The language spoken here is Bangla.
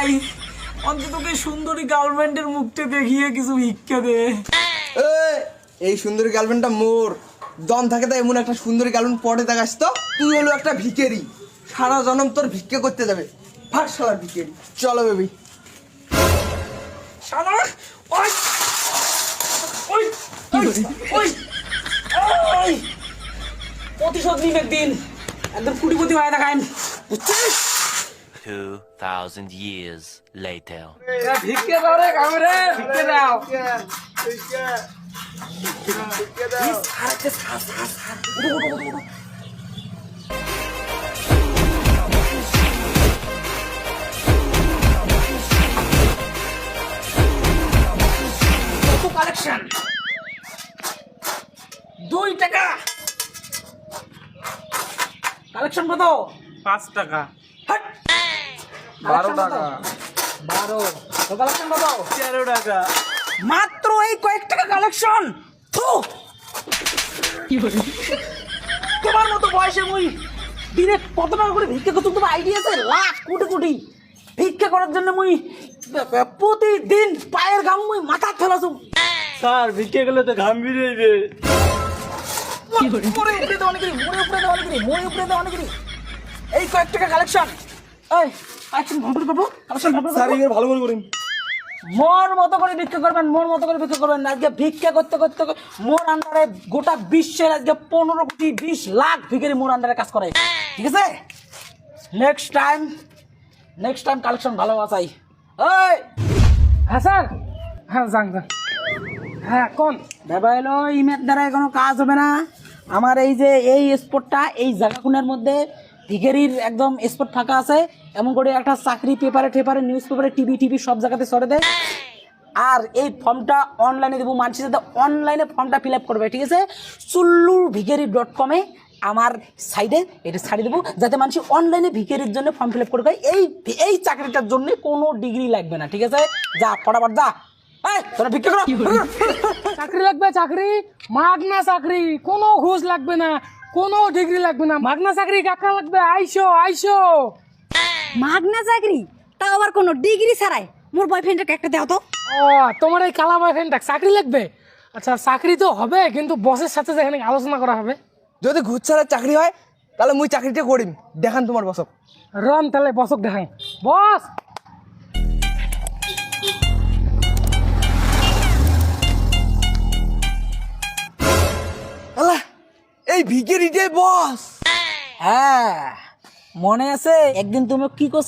ভাই, অন্তত তোকে সুন্দরী গার্লফ্রেন্ডের মুখটা দেখিয়ে কিছু ভিক্ষা দে। এই সুন্দরী গার্লফ্রেন্ডটা মোর দম থাকে তাই এমন একটা সুন্দরী গার্লফ্রেন্ড পরে দেখাস তো। তুই হলো একটা ভিখারি, সারা জনম তোর ভিক্ষা করতে যাবে। ভাগ শালা ভিখারি, চলো বেবি। শালা ওই ওই ওই ওই ওই প্রতিশোধ নিন একদিন, একদম কুটিপতি হয়ে দেখায়, বুঝছিস? 2,000 years later. ভিক্ষা দাও রে কামরে, ভিক্ষা দাও। কত কালেকশন? 2 টাকা কালেকশন। কত? 5 টাকা। হাট। 12 টাকা। 12। তো কালেকশন কত? 13 টাকা। মাত্র এই কয়েক টাকা কালেকশন। তোমার মতো বয়সে মুই দিনে কত টাকা করে ভিক্ষা করতে, তোমার আইডিয়া আছে? লাখ কোটি কোটি ভিক্ষা করার জন্য মুই প্রতিদিন পায়ের ঘাম মুই মাথা ফেলাছু। স্যার ভিক্ষে গেলে তো ঘাম বেরিয়ে মরে উপরে দেওয়া অনেক, মরে উপরে দেওয়া অনেক, মরে উপরে দেওয়া অনেক। এই কয়েক টাকা কালেকশন। এই কালেকশন ভালো করবো, কালেকশন ভালো স্যার করবো। এর ভালো করে করেন। মোর মতো করে ভিক্ষা করবেন, মোর মতো করে ভিক্ষা করবেন। আজকে ভিক্ষা করতে করতে মোর আন্ডারে গোটা বিশ্বের আজকে 15 কোটি 20 লাখ ভিখারি মোর আন্ডারে কাজ করে, ঠিক আছে? নেক্সট টাইম কালেকশন ভালো আসাই। ওই হ্যাঁ স্যার, হ্যাঁ যান যান। হ্যাঁ কোন ভেবা এলো ইমের দ্বারা কোনো কাজ হবে না। আমার এই যে এই স্পটটা, এই জায়গাগুলোর মধ্যে ভিখারির একদম স্পট ফাঁকা আছে, এমন করে একটা চাকরি পেপারে নিউজ পেপারে টিভি সব জায়গাতে সরে দেয়। আর এই ফর্মটা অনলাইনে দেবো, মানুষ যাতে অনলাইনে ফর্মটা ফিল আপ করবে, ঠিক আছে? sullurvikari.com আমার সাইডে এটা ছাড়িয়ে দেবো, যাতে মানুষ অনলাইনে ভিখারির জন্য ফর্ম ফিল আপ করবে। এই চাকরিটার জন্য কোনো ডিগ্রি লাগবে না, ঠিক আছে? যা ফটাফট যা। তোরা ভিক্ষা করো। চাকরি লাগবে, চাকরি মাগনা চাকরি, কোনো ঘুষ লাগবে না, কোনো ডিগ্রি লাগবে না, মাগনা চাকরি কাকা লাগবে। আইসো মাগনা চাকরি, তাও আবার কোনো ডিগ্রি ছাড়াই। মোর বয়ফ্রেন্ডকে একটা দাও তো। ও তোমার এই কালা বয়ফ্রেন্ডটা চাকরি লাগবে? আচ্ছা চাকরি তো হবে, কিন্তু বসের সাথে যেখানে আলোচনা করা হবে। যদি ঘুষ ছাড়া চাকরি হয় তাহলে মুই চাকরিটা করিম। দেখান তোমার বসক। রন তাহলে বসক দেখান। বস আল্লাহ, এই ভিখারিটাই বস। হ্যাঁ মনে আছে একদিন তুমি কি করছি?